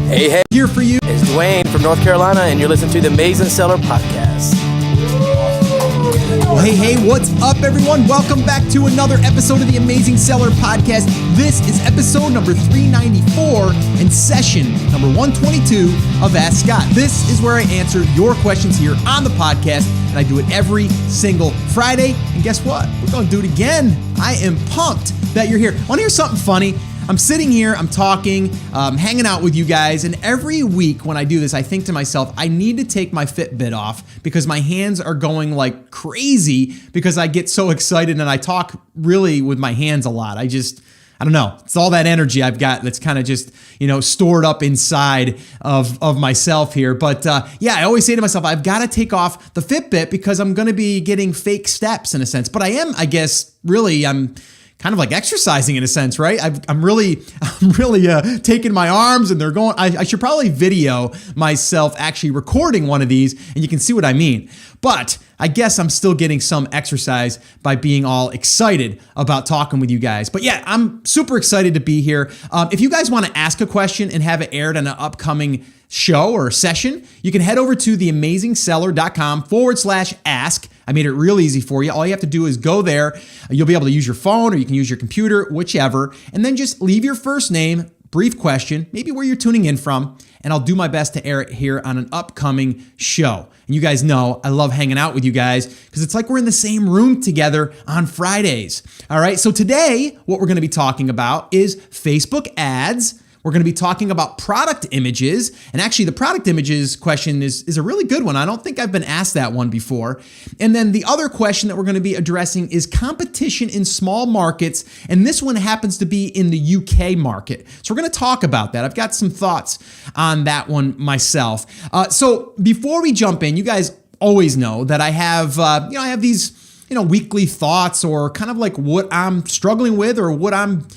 Hey, here for you is Dwayne from North Carolina, and you're listening to the Amazing Seller Podcast. Well, hey, what's up, everyone? Welcome back to another episode of the Amazing Seller Podcast. This is episode number 394 and session number 122 of Ask Scott. This is where I answer your questions here on the podcast, and I do it every single Friday. And guess what? We're going to do it again. I am pumped that you're here. Want to hear something funny? I'm sitting here, I'm talking, hanging out with you guys, and every week when I do this, I think to myself, I need to take my Fitbit off because my hands are going like crazy because I get so excited and I talk really with my hands a lot. I don't know. It's all that energy I've got that's kind of just, stored up inside of myself here. But I always say to myself, I've got to take off the Fitbit because I'm going to be getting fake steps in a sense. But I am, I guess, I'm kind of like exercising in a sense, right? I'm really taking my arms and they're going. I should probably video myself actually recording one of these and you can see what I mean. But I guess I'm still getting some exercise by being all excited about talking with you guys. But yeah, I'm super excited to be here. If you guys want to ask a question and have it aired on an upcoming show or session, you can head over to theamazingseller.com/ask. I made it real easy for you. All you have to do is go there. You'll be able to use your phone or you can use your computer, whichever, and then just leave your first name, brief question, maybe where you're tuning in from, and I'll do my best to air it here on an upcoming show. And you guys know I love hanging out with you guys because it's like we're in the same room together on Fridays. All right, so today what we're going to be talking about is Facebook ads. We're going to be talking about product images. And actually, the product images question is a really good one. I don't think I've been asked that one before. And then the other question that we're going to be addressing is competition in small markets. And this one happens to be in the UK market. So we're going to talk about that. I've got some thoughts on that one myself. So before we jump in, you guys always know that I have these weekly thoughts or kind of like what I'm struggling with or what I'm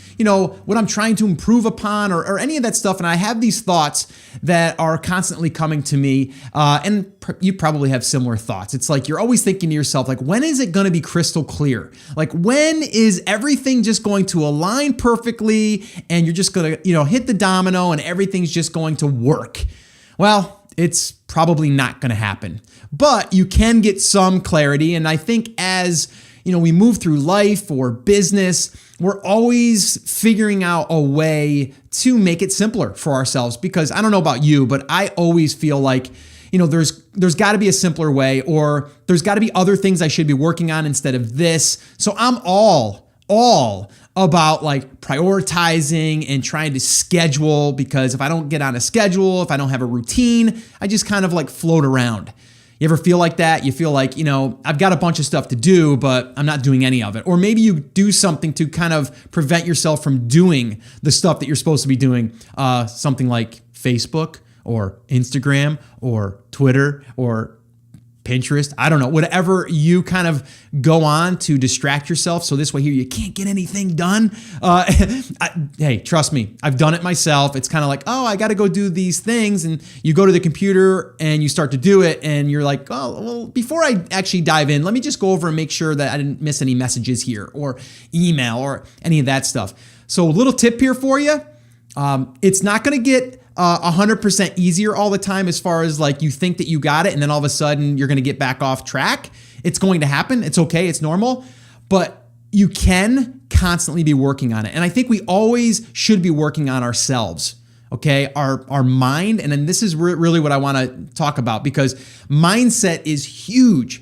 trying to improve upon or any of that stuff. And I have these thoughts that are constantly coming to me. And you probably have similar thoughts. It's like you're always thinking to yourself, like, when is it going to be crystal clear? Like, when is everything just going to align perfectly and you're just going to, hit the domino and everything's just going to work? Well, it's probably not going to happen, but you can get some clarity. And I think as we move through life or business, we're always figuring out a way to make it simpler for ourselves. Because I don't know about you, but I always feel like there's got to be a simpler way, or there's got to be other things I should be working on instead of this. So I'm all about like prioritizing and trying to schedule, because if I don't get on a schedule, if I don't have a routine, I just kind of like float around. You ever feel like that? You feel like, I've got a bunch of stuff to do, but I'm not doing any of it. Or maybe you do something to kind of prevent yourself from doing the stuff that you're supposed to be doing. Something like Facebook or Instagram or Twitter or Pinterest, I don't know, whatever you kind of go on to distract yourself. So this way here, you can't get anything done. Hey, trust me, I've done it myself. It's kind of like, I got to go do these things. And you go to the computer and you start to do it. And you're like, before I actually dive in, let me just go over and make sure that I didn't miss any messages here or email or any of that stuff. So a little tip here for you. It's not going to get 100% easier all the time as far as like you think that you got it and then all of a sudden you're going to get back off track. It's going to happen. It's okay. It's normal. But you can constantly be working on it. And I think we always should be working on ourselves. Okay, our mind. And then this is really what I want to talk about, because mindset is huge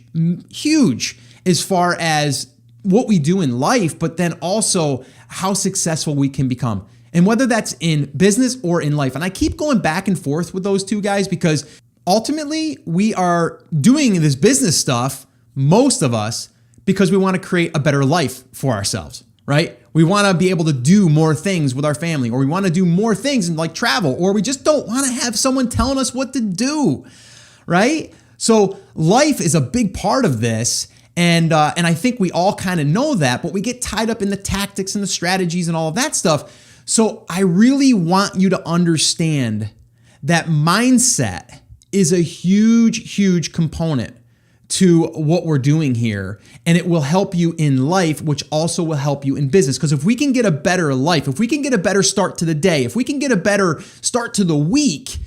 as far as what we do in life, but then also how successful we can become. And whether that's in business or in life. And I keep going back and forth with those two guys because ultimately we are doing this business stuff, most of us, because we want to create a better life for ourselves, right? We want to be able to do more things with our family, or we want to do more things in like travel, or we just don't want to have someone telling us what to do, right? So life is a big part of this. And I think we all kind of know that, but we get tied up in the tactics and the strategies and all of that stuff. So I really want you to understand that mindset is a huge component to what we're doing here, and it will help you in life, which also will help you in business. Because if we can get a better life, if we can get a better start to the day, if we can get a better start to the week,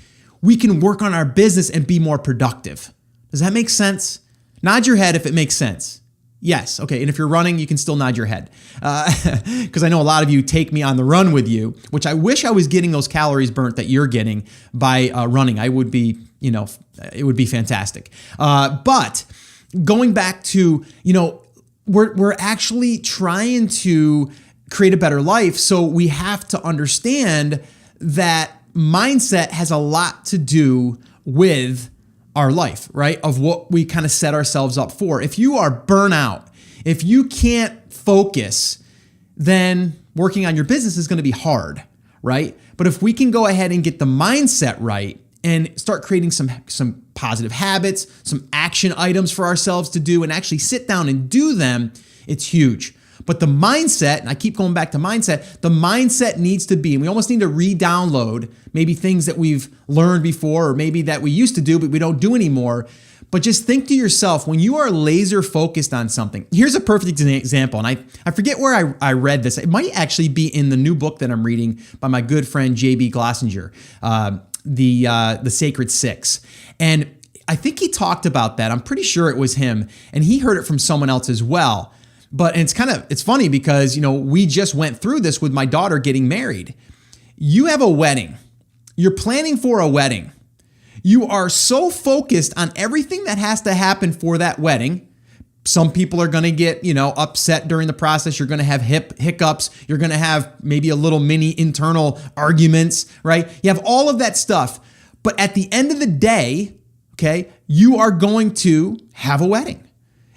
we can work on our business and be more productive. Does that make sense? Nod your head if it makes sense. Yes. Okay. And if you're running, you can still nod your head. Because I know a lot of you take me on the run with you, which I wish I was getting those calories burnt that you're getting by running. I would be, it would be fantastic. But going back to, we're actually trying to create a better life. So we have to understand that mindset has a lot to do with our life, right? Of what we kind of set ourselves up for. If you are burnout, if you can't focus, then working on your business is going to be hard, right? But if we can go ahead and get the mindset right and start creating some positive habits, some action items for ourselves to do, and actually sit down and do them, it's huge. But the mindset, and I keep going back to mindset, the mindset needs to be, and we almost need to re-download maybe things that we've learned before, or maybe that we used to do, but we don't do anymore. But just think to yourself, when you are laser focused on something, here's a perfect example. And I forget where I read this. It might actually be in the new book that I'm reading by my good friend, J.B. Glossinger, the Sacred Six. And I think he talked about that. I'm pretty sure it was him. And he heard it from someone else as well. But it's funny because, we just went through this with my daughter getting married. You have a wedding. You're planning for a wedding. You are so focused on everything that has to happen for that wedding. Some people are going to get, upset during the process. You're going to have hiccups. You're going to have maybe a little mini internal arguments, right? You have all of that stuff. But at the end of the day, okay, you are going to have a wedding.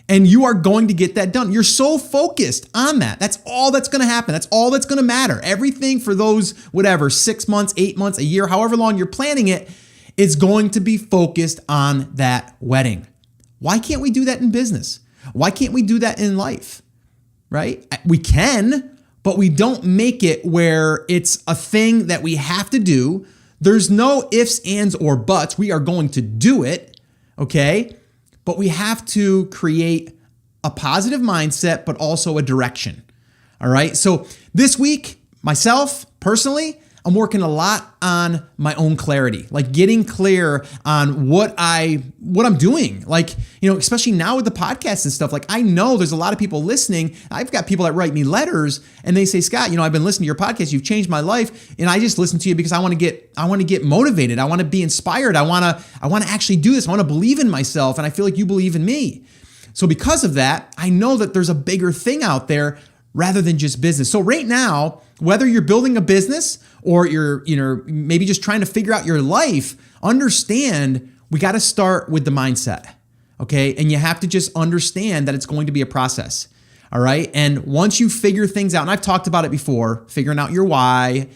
And you are going to get that done. You're so focused on that. That's all that's going to happen. That's all that's going to matter. Everything for those, 6 months, 8 months, a year, however long you're planning it, is going to be focused on that wedding. Why can't we do that in business? Why can't we do that in life? Right? We can, but we don't make it where it's a thing that we have to do. There's no ifs, ands, or buts. We are going to do it. Okay? But we have to create a positive mindset, but also a direction. All right. So this week, myself personally, I'm working a lot on my own clarity, like getting clear on what I'm doing. Like, especially now with the podcast and stuff, like I know there's a lot of people listening. I've got people that write me letters and they say, Scott, I've been listening to your podcast. You've changed my life. And I just listen to you because I want to get motivated. I want to be inspired. I want to actually do this. I want to believe in myself. And I feel like you believe in me. So because of that, I know that there's a bigger thing out there rather than just business. So right now, whether you're building a business or you're, maybe just trying to figure out your life, understand we got to start with the mindset. Okay. And you have to just understand that it's going to be a process. All right. And once you figure things out, and I've talked about it before, figuring out your why,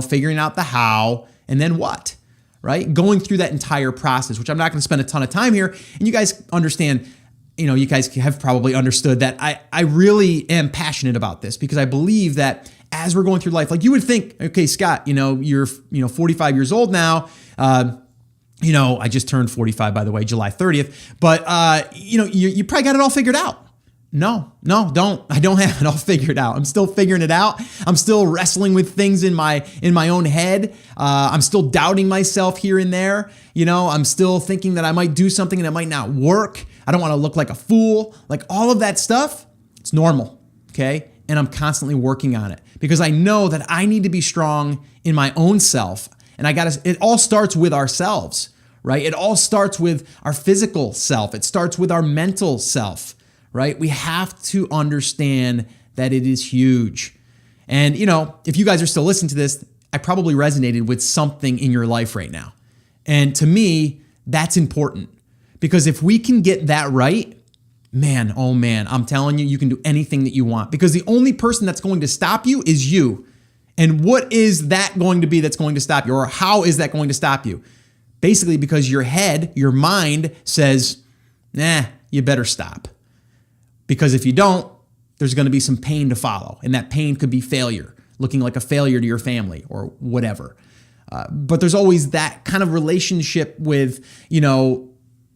figuring out the how, and then what, right? Going through that entire process, which I'm not going to spend a ton of time here. And you guys understand, you guys have probably understood that I really am passionate about this because I believe that as we're going through life, like you would think, okay, Scott, you're 45 years old now. I just turned 45, by the way, July 30th. But you probably got it all figured out. No, don't. I don't have it all figured out. I'm still figuring it out. I'm still wrestling with things in my own head. I'm still doubting myself here and there. I'm still thinking that I might do something and it might not work. I don't want to look like a fool. Like all of that stuff, it's normal, okay? And I'm constantly working on it because I know that I need to be strong in my own self. And it all starts with ourselves, right? It all starts with our physical self. It starts with our mental self, right? We have to understand that it is huge. And, if you guys are still listening to this, I probably resonated with something in your life right now. And to me, that's important because if we can get that right, man, oh man, I'm telling you, you can do anything that you want because the only person that's going to stop you is you. And what is that going to be that's going to stop you? Or how is that going to stop you? Basically, because your head, your mind says, you better stop. Because if you don't, there's going to be some pain to follow. And that pain could be failure, looking like a failure to your family or whatever. But there's always that kind of relationship with,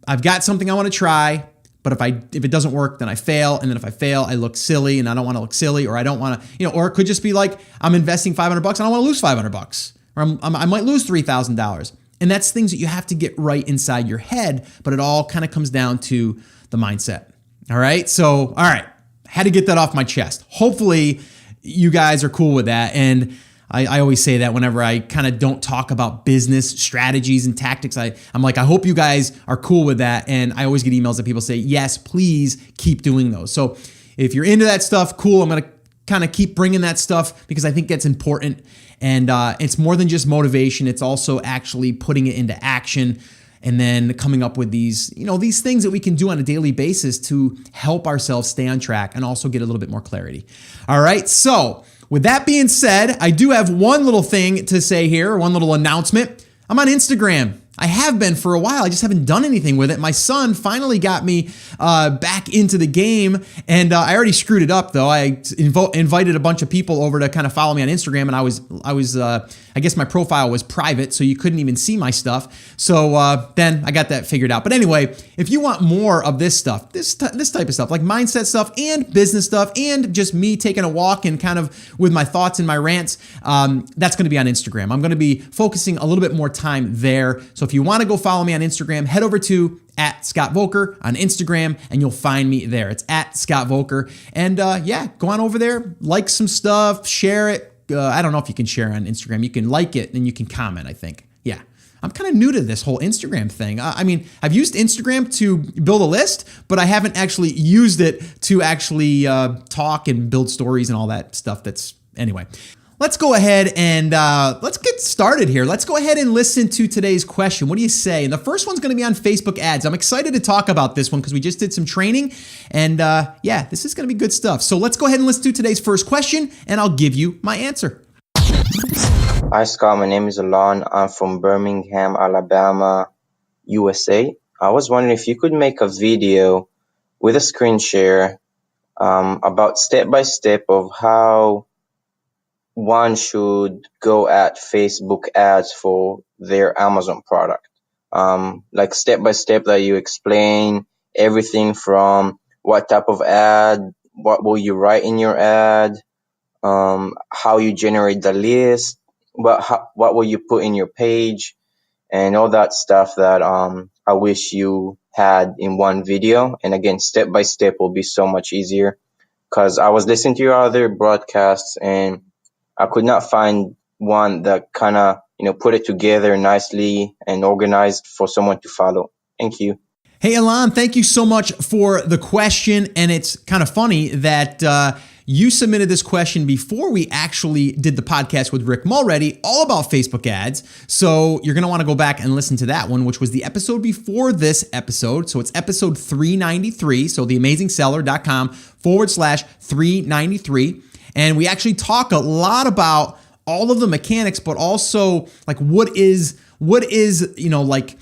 I've got something I want to try, But if it doesn't work, then I fail. And then if I fail, I look silly, and I don't want to look silly, or I don't want to, or it could just be like, I'm investing $500 and I want to lose $500, or I might lose $3,000. And that's things that you have to get right inside your head, but it all kind of comes down to the mindset. All right. So, all right. Had to get that off my chest. Hopefully you guys are cool with that. And I always say that whenever I kind of don't talk about business strategies and tactics, I'm like, I hope you guys are cool with that. And I always get emails that people say, yes, please keep doing those. So if you're into that stuff, cool. I'm going to kind of keep bringing that stuff because I think that's important. And it's more than just motivation. It's also actually putting it into action and then coming up with these things that we can do on a daily basis to help ourselves stay on track and also get a little bit more clarity. All right. So with that being said, I do have one little thing to say here, one little announcement. I'm on Instagram. I have been for a while. I just haven't done anything with it. My son finally got me back into the game, and I already screwed it up though. I invited a bunch of people over to kind of follow me on Instagram, and I guess my profile was private, so you couldn't even see my stuff. So then I got that figured out. But anyway, if you want more of this stuff, this type of stuff, like mindset stuff and business stuff, and just me taking a walk and kind of with my thoughts and my rants, that's going to be on Instagram. I'm going to be focusing a little bit more time there. So if you want to go follow me on Instagram, head over to @ScottVolker on Instagram, and you'll find me there. It's @ScottVolker. And go on over there, like some stuff, share it. I don't know if you can share on Instagram. You can like it and you can comment, I think. Yeah. I'm kind of new to this whole Instagram thing. I've used Instagram to build a list, but I haven't actually used it to actually talk and build stories and all that stuff. Anyway. Let's go ahead and let's get started here. Let's go ahead and listen to today's question. What do you say? And the first one's going to be on Facebook ads. I'm excited to talk about this one because we just did some training, and this is going to be good stuff. So let's go ahead and listen to today's first question, and I'll give you my answer. Hi, Scott. My name is Alon. I'm from Birmingham, Alabama, USA. I was wondering if you could make a video with a screen share about step-by-step of how one should go at Facebook ads for their Amazon product. Like step by step that you explain everything from what type of ad, what will you write in your ad, how you generate the list, what will you put in your page, and all that stuff that I wish you had in one video. And again, step by step will be so much easier, because I was listening to your other broadcasts and I could not find one that kind of, put it together nicely and organized for someone to follow. Thank you. Hey, Alon, thank you so much for the question. And it's kind of funny that you submitted this question before we actually did the podcast with Rick Mulready, all about Facebook ads. So you're going to want to go back and listen to that one, which was the episode before this episode. So it's episode 393. So theamazingseller.com/393. And we actually talk a lot about all of the mechanics, but also like what is the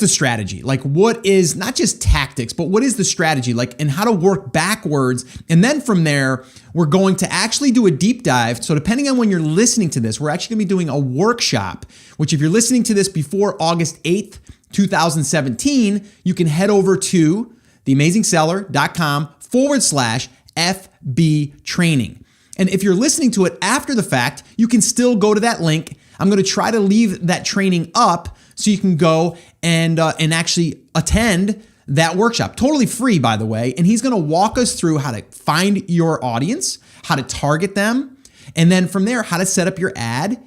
strategy? Like what is not just tactics, but what is the strategy? Like, and how to work backwards. And then from there, we're going to actually do a deep dive. So depending on when you're listening to this, we're actually gonna be doing a workshop, which if you're listening to this before August 8th, 2017, you can head over to theamazingseller.com/FB training. And if you're listening to it after the fact, you can still go to that link. I'm going to try to leave that training up so you can go and actually attend that workshop. Totally free, by the way. And he's going to walk us through how to find your audience, how to target them, and then from there, how to set up your ad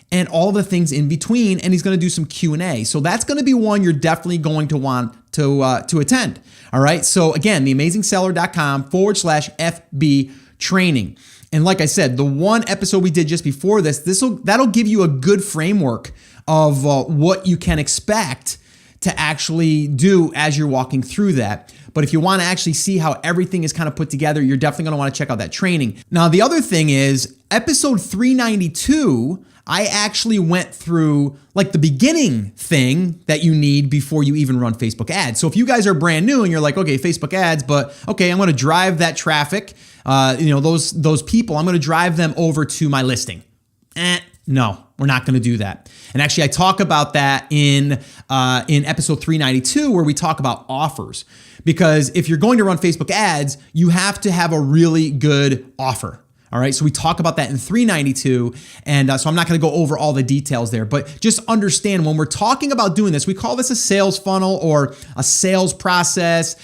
and all the things in between. And he's going to do some Q&A. So that's going to be one you're definitely going to want to attend. All right. So again, theamazingseller.com/FB training. And like I said, the one episode we did just before that'll give you a good framework of what you can expect to actually do as you're walking through that. But if you want to actually see how everything is kind of put together, you're definitely going to want to check out that training. Now, the other thing is episode 392, I actually went through like the beginning thing that you need before you even run Facebook ads. So if you guys are brand new and you're like, okay, Facebook ads, but okay, I'm going to drive that traffic, those people, I'm going to drive them over to my listing. No, we're not going to do that. And actually, I talk about that in episode 392, where we talk about offers. Because if you're going to run Facebook ads, you have to have a really good offer. All right, so we talk about that in 392, and so I'm not going to go over all the details there, but just understand when we're talking about doing this, we call this a sales funnel or a sales process.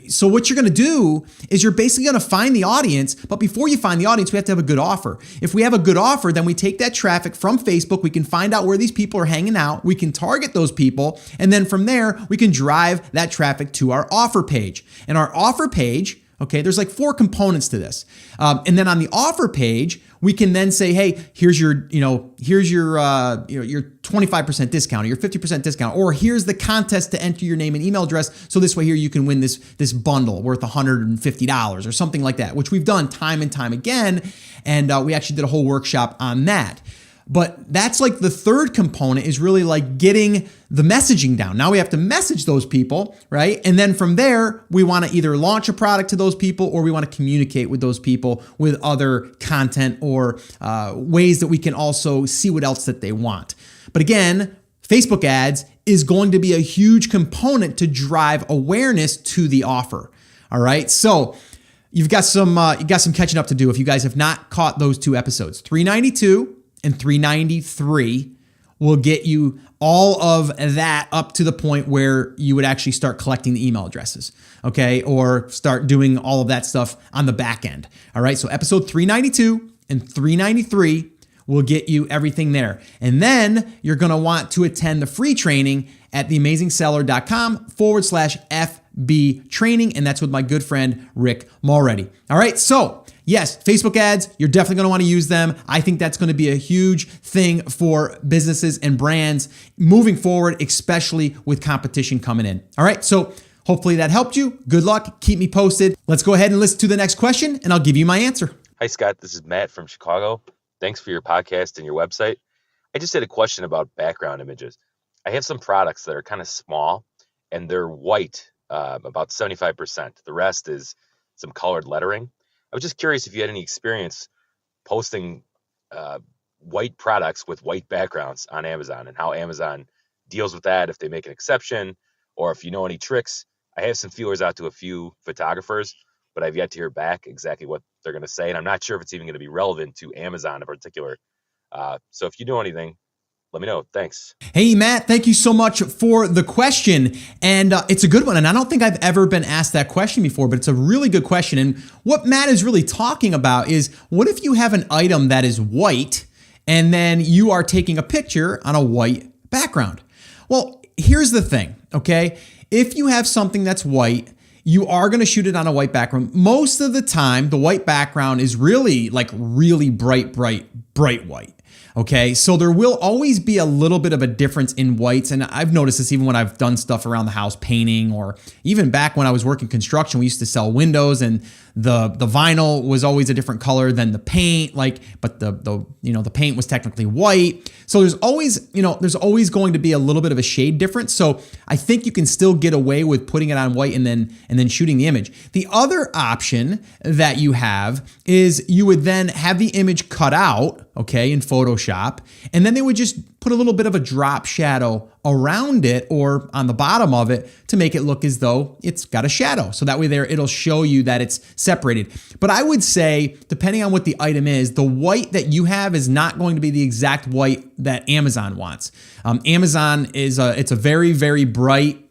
So what you're going to do is you're basically going to find the audience, but before you find the audience, we have to have a good offer. If we have a good offer, then we take that traffic from Facebook, we can find out where these people are hanging out, we can target those people, and then from there, we can drive that traffic to our offer page. And our offer page, okay, there's like 4 components to this. And then on the offer page, we can then say, hey, here's your 25% discount or your 50% discount, or here's the contest to enter your name and email address. So this way here you can win this bundle worth $150 or something like that, which we've done time and time again. And we actually did a whole workshop on that. But that's like the third component, is really like getting the messaging down. Now we have to message those people, right? And then from there, we want to either launch a product to those people, or we want to communicate with those people with other content or ways that we can also see what else that they want. But again, Facebook ads is going to be a huge component to drive awareness to the offer. All right. So you got some catching up to do if you guys have not caught those 2 episodes. 392 and 393 will get you all of that up to the point where you would actually start collecting the email addresses, okay? Or start doing all of that stuff on the back end, all right? So episode 392 and 393 will get you everything there. And then you're gonna want to attend the free training at theamazingseller.com/FB training, and that's with my good friend, Rick Mulready. All right, so yes, Facebook ads, you're definitely going to want to use them. I think that's going to be a huge thing for businesses and brands moving forward, especially with competition coming in. All right, so hopefully that helped you. Good luck. Keep me posted. Let's go ahead and listen to the next question, and I'll give you my answer. Hi, Scott. This is Matt from Chicago. Thanks for your podcast and your website. I just had a question about background images. I have some products that are kind of small, and they're white, about 75%. The rest is some colored lettering. I was just curious if you had any experience posting white products with white backgrounds on Amazon, and how Amazon deals with that, if they make an exception, or if you know any tricks. I have some feelers out to a few photographers, but I've yet to hear back exactly what they're going to say, and I'm not sure if it's even going to be relevant to Amazon in particular. So if you know anything, let me know. Thanks. Hey, Matt, thank you so much for the question. And it's a good one. And I don't think I've ever been asked that question before, but it's a really good question. And what Matt is really talking about is, what if you have an item that is white and then you are taking a picture on a white background? Well, here's the thing, okay? If you have something that's white, you are going to shoot it on a white background. Most of the time, the white background is really bright white. Okay, so there will always be a little bit of a difference in whites, and I've noticed this even when I've done stuff around the house, painting, or even back when I was working construction, we used to sell windows, and the vinyl was always a different color than the paint, but the paint was technically white. So there's always going to be a little bit of a shade difference. So I think you can still get away with putting it on white and then shooting the image. The other option that you have is you would then have the image cut out, okay, in Photoshop, and then they would just put a little bit of a drop shadow around it or on the bottom of it to make it look as though it's got a shadow. So that way there, it'll show you that it's separated. But I would say, depending on what the item is, the white that you have is not going to be the exact white that Amazon wants. Amazon it's a very, very bright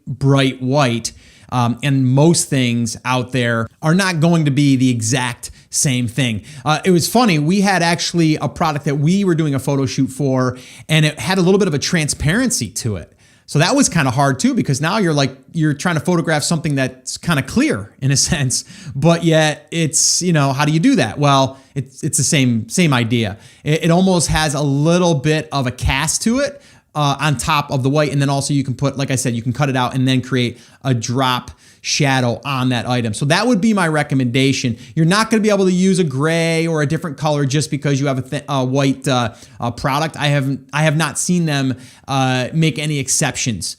white. And most things out there are not going to be the exact same thing. It was funny. We had actually a product that we were doing a photo shoot for, and it had a little bit of a transparency to it. So that was kind of hard too, because now you're trying to photograph something that's kind of clear in a sense, but yet it's, how do you do that? Well, it's the same idea. It almost has a little bit of a cast to it. On top of the white, and then also you can put, like I said, you can cut it out and then create a drop shadow on that item. So that would be my recommendation. You're not going to be able to use a gray or a different color just because you have a white product. I have not seen them make any exceptions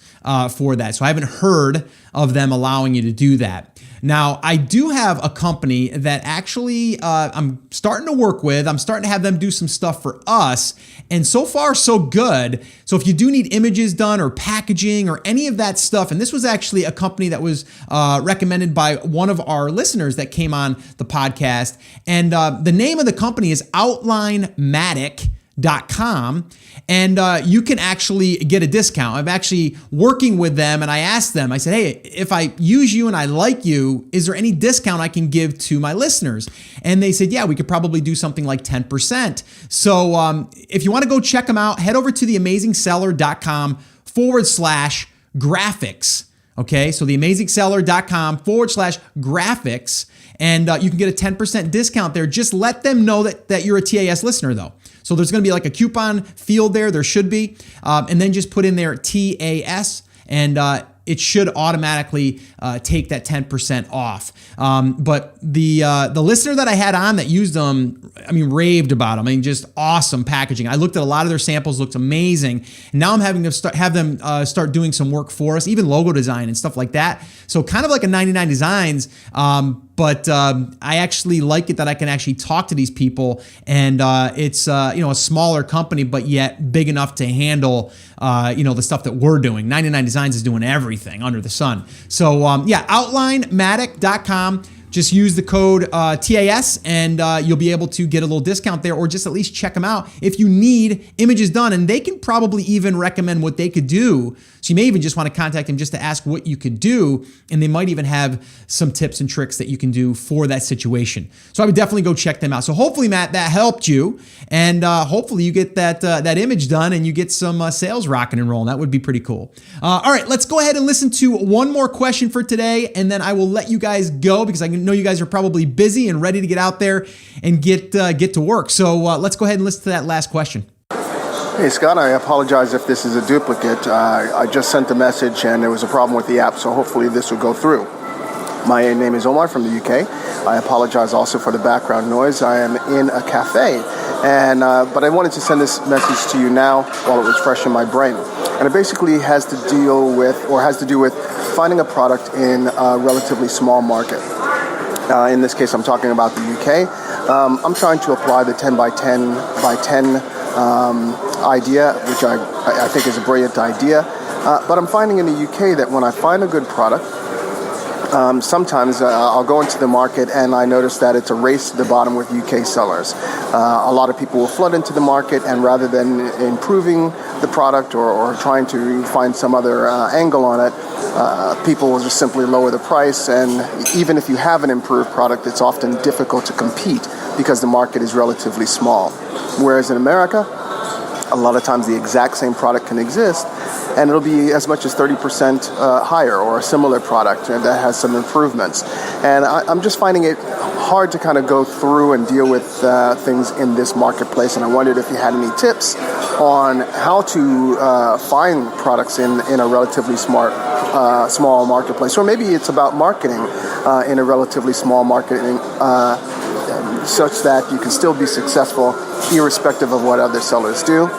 for that. So I haven't heard of them allowing you to do that. Now, I do have a company that actually I'm starting to work with. I'm starting to have them do some stuff for us. And so far, so good. So if you do need images done or packaging or any of that stuff, and this was actually a company that was recommended by one of our listeners that came on the podcast. And the name of the company is OutlineMatic.com, and you can actually get a discount. I'm actually working with them, and I asked them, I said, hey, if I use you and I like you, is there any discount I can give to my listeners? And they said, yeah, we could probably do something like 10%. So if you want to go check them out, head over to theamazingseller.com/graphics. Okay, so theamazingseller.com/graphics, and you can get a 10% discount there. Just let them know that you're a TAS listener, though. So there's going to be like a coupon field there. There should be. And then just put in there TAS, and it should automatically take that 10% off. But the listener that I had on that used them, raved about them. Just awesome packaging. I looked at a lot of their samples, looked amazing. And now I'm having to have them start doing some work for us, even logo design and stuff like that. So kind of like a 99 Designs, but I actually like it that I can actually talk to these people, and it's a smaller company, but yet big enough to handle the stuff that we're doing. 99 Designs is doing everything under the sun. So OutlineMatic.com. Just use the code TAS, and you'll be able to get a little discount there, or just at least check them out if you need images done. And they can probably even recommend what they could do. So you may even just want to contact them just to ask what you could do, and they might even have some tips and tricks that you can do for that situation. So I would definitely go check them out. So hopefully, Matt, that helped you, and hopefully you get that image done and you get some sales rocking and rolling. That would be pretty cool. All right, let's go ahead and listen to one more question for today, and then I will let you guys go because I know you guys are probably busy and ready to get out there and get to work. So let's go ahead and listen to that last question. Hey Scott, I apologize if this is a duplicate. I just sent a message and there was a problem with the app, so hopefully this will go through. My name is Omar from the UK. I apologize also for the background noise. I am in a cafe, but I wanted to send this message to you now while it was fresh in my brain. And it basically has to do with finding a product in a relatively small market. In this case, I'm talking about the UK. I'm trying to apply the 10 by 10 by 10 idea, which I think is a brilliant idea. But I'm finding in the UK that when I find a good product, sometimes I'll go into the market and I notice that it's a race to the bottom with UK sellers. A lot of people will flood into the market, and rather than improving the product or trying to find some other angle on it, people will just simply lower the price. And even if you have an improved product, it's often difficult to compete because the market is relatively small. Whereas in America, a lot of times the exact same product can exist, and it'll be as much as 30% higher, or a similar product that has some improvements. And I'm just finding it hard to kind of go through and deal with things in this marketplace, and I wondered if you had any tips on how to find products in a relatively small marketplace, or maybe it's about marketing in a relatively small marketing such that you can still be successful irrespective of what other sellers do.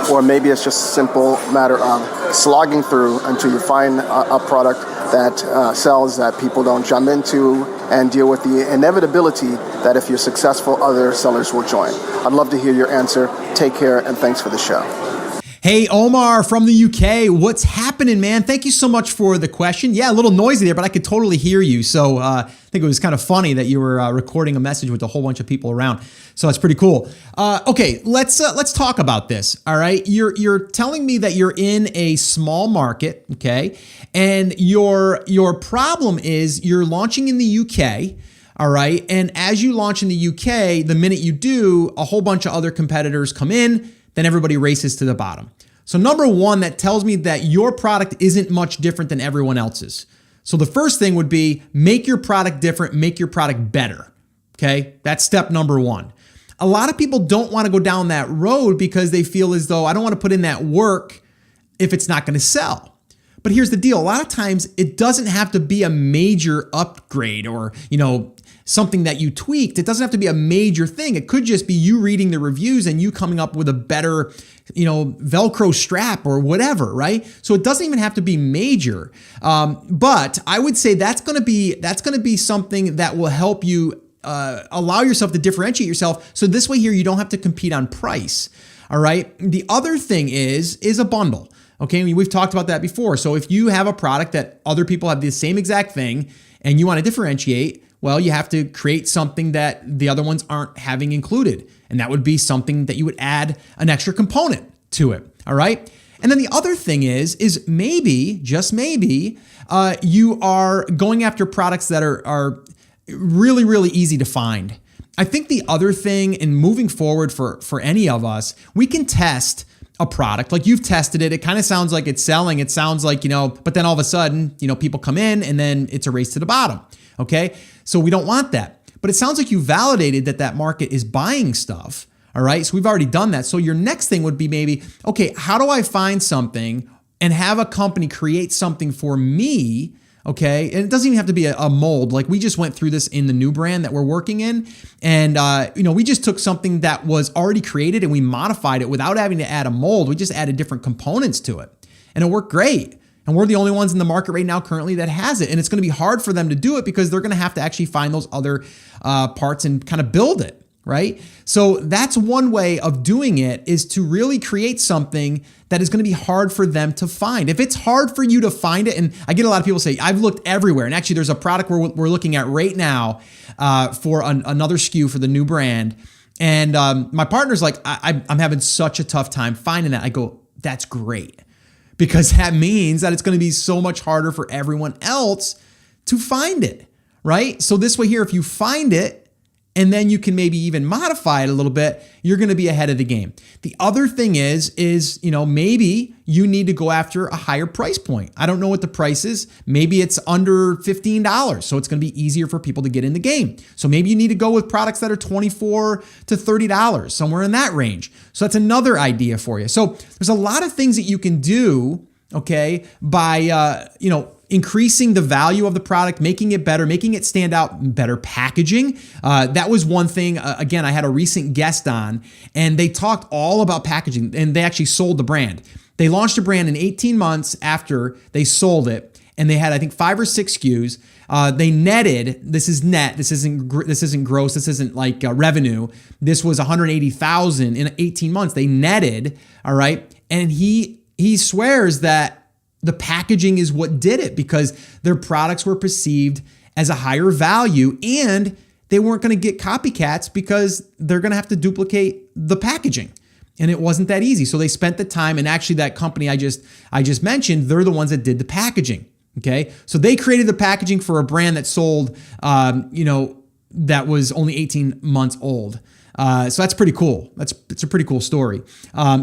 Or maybe it's just a simple matter of slogging through until you find a product that sells, that people don't jump into, and deal with the inevitability that if you're successful, other sellers will join. I'd love to hear your answer. Take care, and thanks for the show. Hey, Omar from the UK, what's happening, man? Thank you so much for the question. Yeah, a little noisy there, but I could totally hear you. So I think it was kind of funny that you were recording a message with a whole bunch of people around. So that's pretty cool. Okay, let's talk about this. All right, you're telling me that you're in a small market, okay, and your problem is you're launching in the UK. All right, and as you launch in the UK, the minute you do, a whole bunch of other competitors come in. Then everybody races to the bottom. So number one, that tells me that your product isn't much different than everyone else's. So the first thing would be make your product different, make your product better. Okay, that's step number one. A lot of people don't want to go down that road because they feel as though I don't want to put in that work if it's not going to sell. But here's the deal. A lot of times it doesn't have to be a major upgrade or, something that you tweaked. It doesn't have to be a major thing. It could just be you reading the reviews and you coming up with a better, Velcro strap or whatever, right? So it doesn't even have to be major. But I would say that's going to be something that will help you allow yourself to differentiate yourself. So this way here, you don't have to compete on price. All right. The other thing is a bundle. Okay. I mean, we've talked about that before. So if you have a product that other people have the same exact thing and you want to differentiate, well, you have to create something that the other ones aren't having included. And that would be something that you would add an extra component to it. All right. And then the other thing is maybe, just maybe, you are going after products that are really, really easy to find. I think the other thing in moving forward for any of us, we can test a product. Like you've tested it. It kind of sounds like it's selling. It sounds like, but then all of a sudden, people come in and then it's a race to the bottom. Okay. So we don't want that. But it sounds like you validated that market is buying stuff. All right. So we've already done that. So your next thing would be maybe, okay, how do I find something and have a company create something for me? Okay. And it doesn't even have to be a mold. Like we just went through this in the new brand that we're working in. And, we just took something that was already created and we modified it without having to add a mold. We just added different components to it and it worked great. And we're the only ones in the market right now currently that has it. And it's going to be hard for them to do it because they're going to have to actually find those other parts and kind of build it. Right? So that's one way of doing it, is to really create something that is going to be hard for them to find. If it's hard for you to find it, and I get a lot of people say, I've looked everywhere. And actually there's a product we're looking at right now for another SKU for the new brand. And my partner's like, I'm having such a tough time finding that. I go, that's great. Because that means that it's going to be so much harder for everyone else to find it, right? So this way here, if you find it, and then you can maybe even modify it a little bit, you're going to be ahead of the game. The other thing is, maybe you need to go after a higher price point. I don't know what the price is. Maybe it's under $15. So it's going to be easier for people to get in the game. So maybe you need to go with products that are $24 to $30, somewhere in that range. So that's another idea for you. So there's a lot of things that you can do, okay, by, increasing the value of the product, making it better, making it stand out, better packaging. That was one thing. Again, I had a recent guest on and they talked all about packaging and they actually sold the brand. They launched a brand in 18 months after they sold it. And they had, I think, 5 or 6 SKUs. They netted, this is net, this isn't gross, this isn't like revenue. This was $180,000 in 18 months. They netted, all right? And he swears that the packaging is what did it because their products were perceived as a higher value and they weren't going to get copycats because they're going to have to duplicate the packaging. And it wasn't that easy. So they spent the time, and actually that company I just mentioned, they're the ones that did the packaging. Okay. So they created the packaging for a brand that sold, that was only 18 months old. So that's pretty cool. It's a pretty cool story.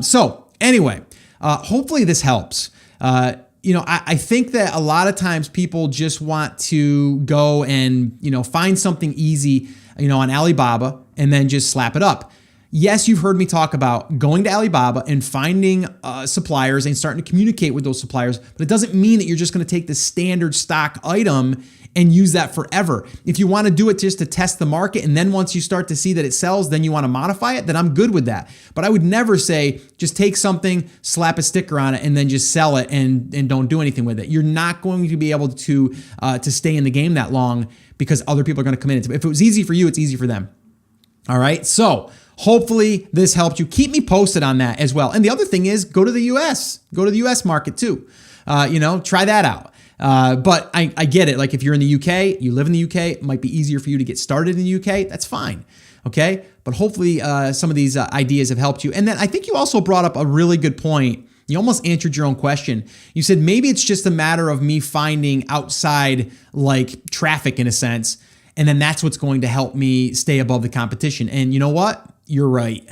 So anyway, hopefully this helps. I think that a lot of times people just want to go and, find something easy, on Alibaba and then just slap it up. Yes, you've heard me talk about going to Alibaba and finding suppliers and starting to communicate with those suppliers, but it doesn't mean that you're just going to take the standard stock item and use that forever. If you want to do it just to test the market, and then once you start to see that it sells, then you want to modify it, then I'm good with that. But I would never say just take something, slap a sticker on it, and then just sell it and don't do anything with it. You're not going to be able to stay in the game that long because other people are going to come in. If it was easy for you, it's easy for them. All right. So hopefully this helped you. Keep me posted on that as well. And the other thing is go to the US. Go to the US market too. Try that out. But I get it. Like if you're in the UK, you live in the UK, it might be easier for you to get started in the UK. That's fine. Okay. But hopefully some of these ideas have helped you. And then I think you also brought up a really good point. You almost answered your own question. You said maybe it's just a matter of me finding outside like traffic in a sense. And then that's what's going to help me stay above the competition. And you know what? You're right.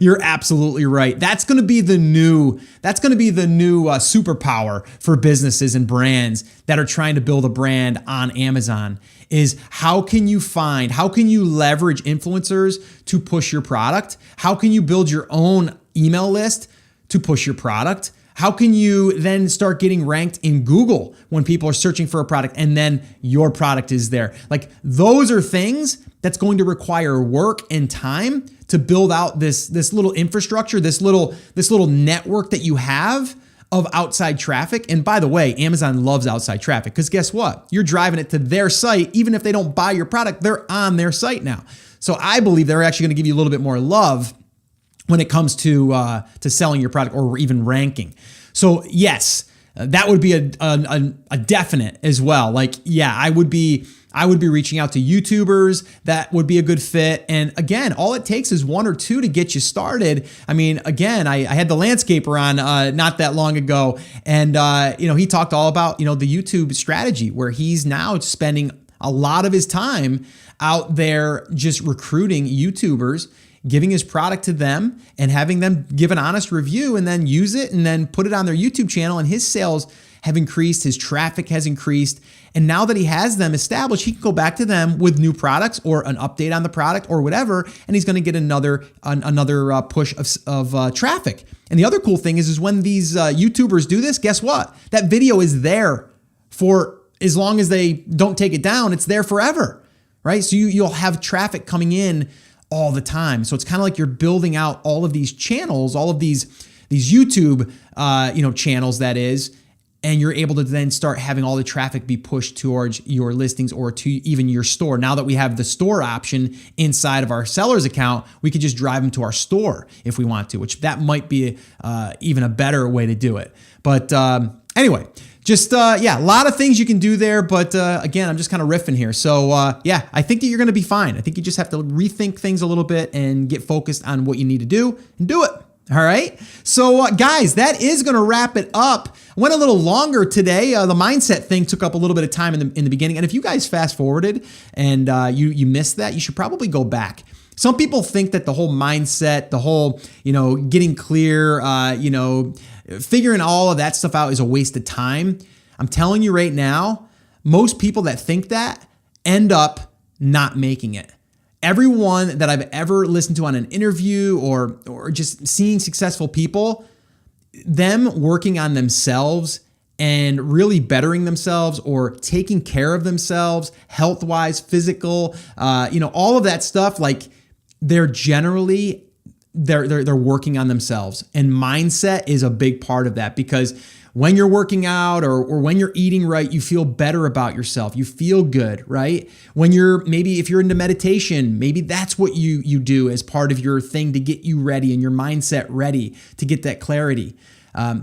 You're absolutely right. That's going to be the new superpower for businesses and brands that are trying to build a brand on Amazon is how can you leverage influencers to push your product? How can you build your own email list to push your product? How can you then start getting ranked in Google when people are searching for a product and then your product is there? Like, those are things that's going to require work and time to build out this little infrastructure, this little network that you have of outside traffic. And by the way, Amazon loves outside traffic, because guess what? You're driving it to their site. Even if they don't buy your product, they're on their site now. So I believe they're actually going to give you a little bit more love when it comes to selling your product or even ranking. So yes, that would be a definite as well. Like, yeah, I would be reaching out to YouTubers. That would be a good fit. And again, all it takes is one or two to get you started. I mean, again, I had the landscaper on not that long ago, and he talked all about the YouTube strategy, where he's now spending a lot of his time out there just recruiting YouTubers, giving his product to them and having them give an honest review and then use it and then put it on their YouTube channel. And his sales have increased, his traffic has increased. And now that he has them established, he can go back to them with new products or an update on the product or whatever, and he's going to get another push of traffic. And the other cool thing is when these YouTubers do this, guess what? That video is there for as long as they don't take it down. It's there forever, right? So you'll have traffic coming in all the time. So it's kind of like you're building out all of these channels, all of these YouTube channels, that is, and you're able to then start having all the traffic be pushed towards your listings or to even your store. Now that we have the store option inside of our seller's account, we could just drive them to our store if we want to, which that might be even a better way to do it. But anyway, just, a lot of things you can do there. But again, I'm just kind of riffing here. So I think that you're going to be fine. I think you just have to rethink things a little bit and get focused on what you need to do and do it. All right. So guys, that is going to wrap it up. Went a little longer today. The mindset thing took up a little bit of time in the beginning. And if you guys fast forwarded and you missed that, you should probably go back. Some people think that the whole mindset, the whole, getting clear, figuring all of that stuff out is a waste of time. I'm telling you right now, most people that think that end up not making it. Everyone that I've ever listened to on an interview or just seeing successful people, them working on themselves and really bettering themselves or taking care of themselves, health-wise, physical, all of that stuff, like they're generally they're working on themselves. And mindset is a big part of that, because when you're working out or when you're eating right, you feel better about yourself. You feel good, right? When if you're into meditation, maybe that's what you do as part of your thing to get you ready and your mindset ready to get that clarity.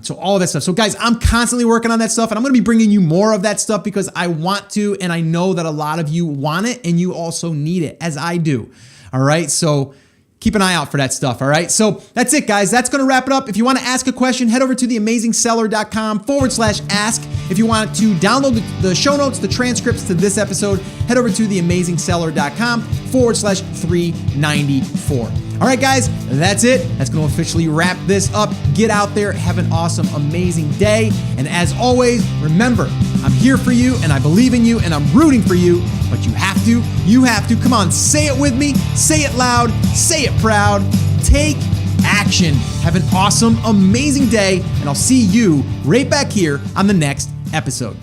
So all of that stuff. So guys, I'm constantly working on that stuff, and I'm going to be bringing you more of that stuff because I want to, and I know that a lot of you want it and you also need it, as I do. All right. So keep an eye out for that stuff. All right. So that's it, guys. That's going to wrap it up. If you want to ask a question, head over to theamazingseller.com/ask. If you want to download the show notes, the transcripts to this episode, head over to theamazingseller.com/394. All right, guys, that's it. That's going to officially wrap this up. Get out there, have an awesome, amazing day. And as always, remember, I'm here for you and I believe in you and I'm rooting for you, but you have to. Come on, say it with me. Say it loud. Say it proud. Take action. Have an awesome, amazing day. And I'll see you right back here on the next episode.